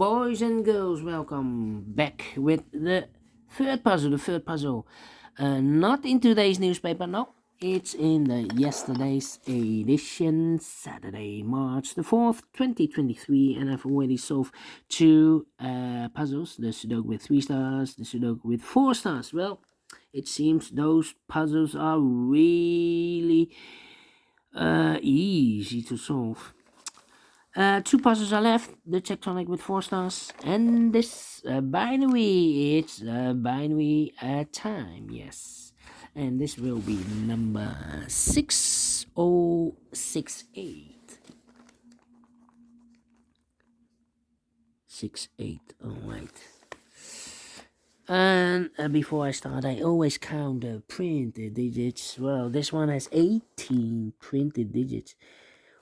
boys and girls, welcome back with the third puzzle. Not in today's newspaper, no. It's in the yesterday's edition, Saturday, March the 4th, 2023, and I've already solved two puzzles, the Sudoku with 3 stars, the Sudoku with 4 stars. Well, it seems those puzzles are really easy to solve. Two puzzles are left, the tectonic with 4 stars, and this binary, it's binary time, yes. And this will be number 6068. 68, alright. And before I start, I always count the printed digits. Well, this one has 18 printed digits.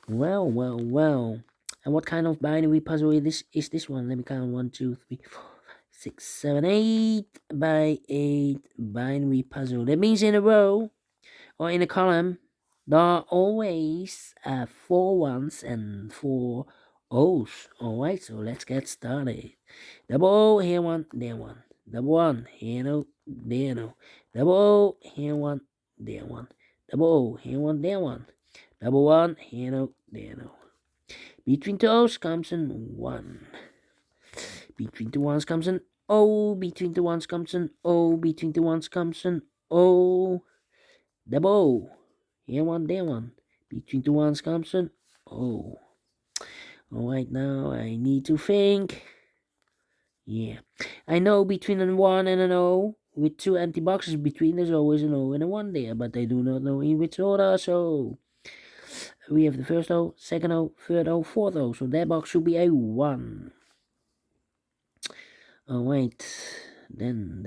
Well. And what kind of binary puzzle is this one? Let me count. 1, 2, 3, 4, 5, 6, 7, 8 by 8 binary puzzle. That means in a row or in a column, there are always 4 ones and 4 O's. Alright, so let's get started. Double O, here one, there one. Double one, here no, there no. Double O, here one, there one. Double O, here one, there one. Double one, here no, there no. Between the O's comes an 1. Between the ones comes an O. Between the ones comes an O. Between the ones comes an O. Double O. Here one, there one. Between the ones comes an O. Alright, now I need to think. Yeah. I know between a 1 and an O, with 2 empty boxes between, there's always an O and a 1 there, but I do not know in which order, so we have the first O, second O, third O, fourth O. So that box should be a 1. Oh wait. Then.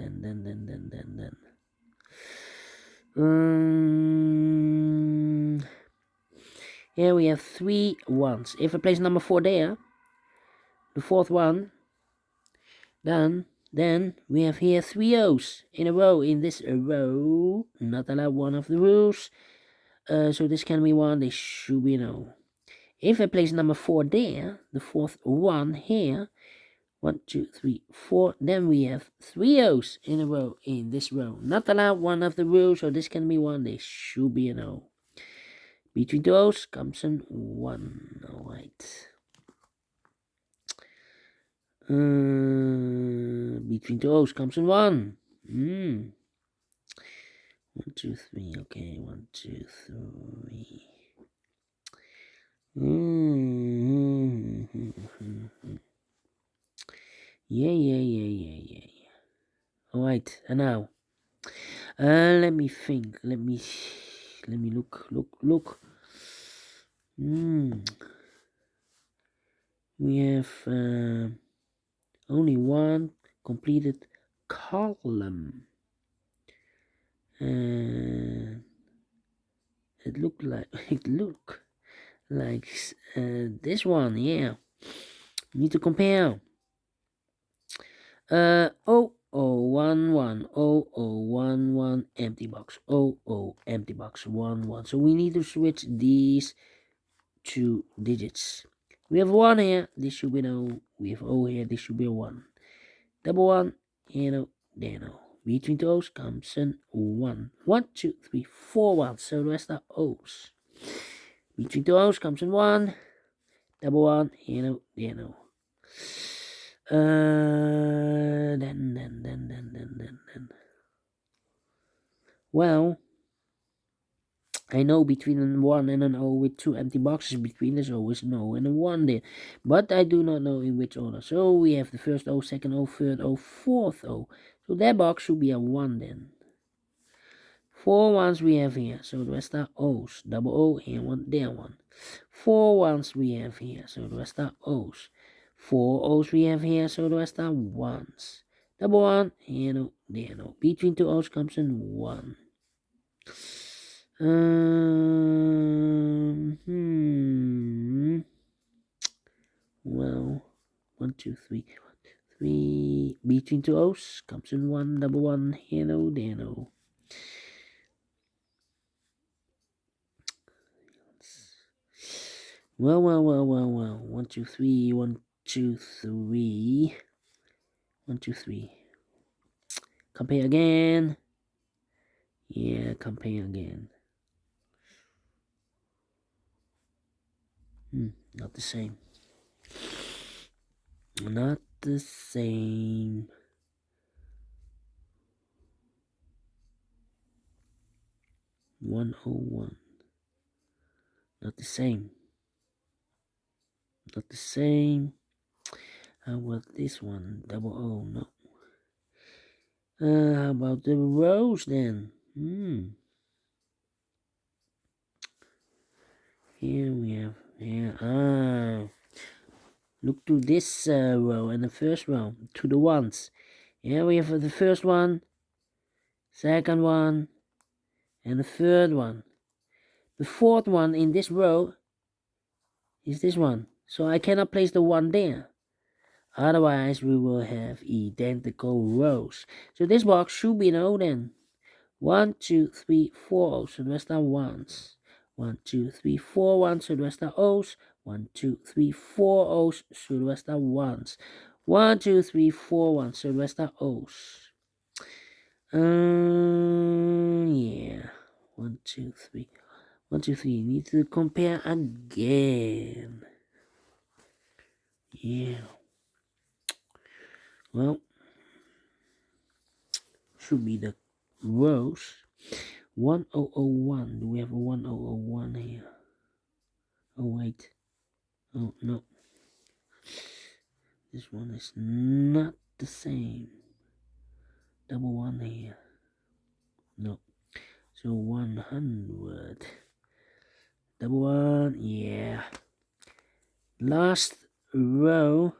Here we have 3 ones. If I place number 4 there, the fourth one, then we have here 3 O's in a row. In this row, not allowed one of the rules. So this can be 1, this should be an O. If I place number 4 there, the fourth one here, 1, 2, 3, 4, then we have 3 O's in a row in this row. Not allowed one of the rules, so this can be 1, this should be an O. Between the O's comes an 1, alright. Between the O's comes an 1. 1, 2, 3, okay, 1, 2, 3. Yeah. Alright, and now, let me think, let me look. We have only one completed column. It look like this one, yeah. We need to compare. 0011 empty box, 00 empty box, 11. So we need to switch these 2 digits. We have 1 here, this should be no. We have O here, this should be a 1. Double 1, here no, there no. Between the O's comes an 1. 1, 2, 3, 4 ones, so the rest are O's. Between the O's comes an 1. Double 1, here no, there no. Then. Well, I know between a 1 and an O with 2 empty boxes between, there's always an O and a 1 there. But I do not know in which order. So we have the first O, second O, third O, fourth O. So that box should be a 1 then. 4 ones we have here, so the rest are O's. Double O, here one, there one. 4 ones we have here, so the rest are O's. 4 O's we have here, so the rest are 1s. Double 1, here no, there no. Between 2 O's comes an 1. Well, 1, 2, 3, 1, 2, 3. Between 2 O's comes in 1, double 1, here no, there no. Well. 1, 2, 3, 1, 2, 3. 1, 2, 3. Compare again. Yeah, compare again. Not the same. Not the same. $101. Not the same. Not the same. How about this one? Double O, no. How about the rows then? Here we have, look to this row and the first row, to the ones. Here we have the first one, second one, and the third one. The fourth one in this row is this one, so I cannot place the one there. Otherwise, we will have identical rows. So this box should be an O then. 1, 2, 3, 4 O's, so the rest are ones. 1, 2, 3, 4 ones, so the rest are O's. 1, 2, 3, 4 O's, so the rest are ones. 1, 2, 3, 4 ones, so the rest are O's. Yeah. 1, 2, 3. 1, 2, 3. Need to compare again. Yeah. Well, should be the rows. 1001. Do we have a 1001 here? Oh wait. Oh no. This one is not the same. Double one here. No. So 100. Double one, yeah. Last row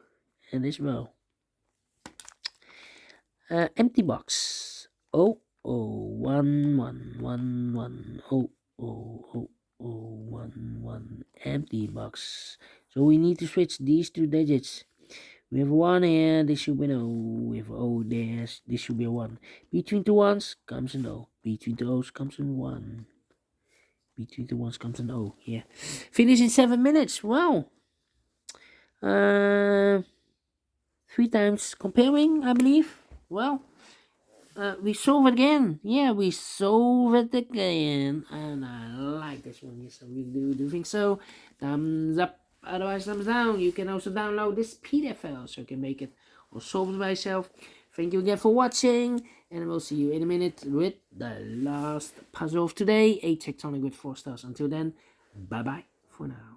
and this row. Empty box. 00111 00011 empty box. So we need to switch these two digits. We have 1 here, this should be an O. We have O there, this should be a 1. Between two ones comes an O. Between two O's comes an 1. Between two ones comes an O. Yeah. Finish in 7 minutes. Wow. 3 times comparing, I believe. Well, we solve it again. Yeah, we solve it again. And I like this one. Yes, I really do think so. Thumbs up. Otherwise, thumbs down. You can also download this PDF file so you can make it or solve it by yourself. Thank you again for watching. And I will see you in a minute with the last puzzle of today. A tectonic with 4 stars. Until then, bye-bye for now.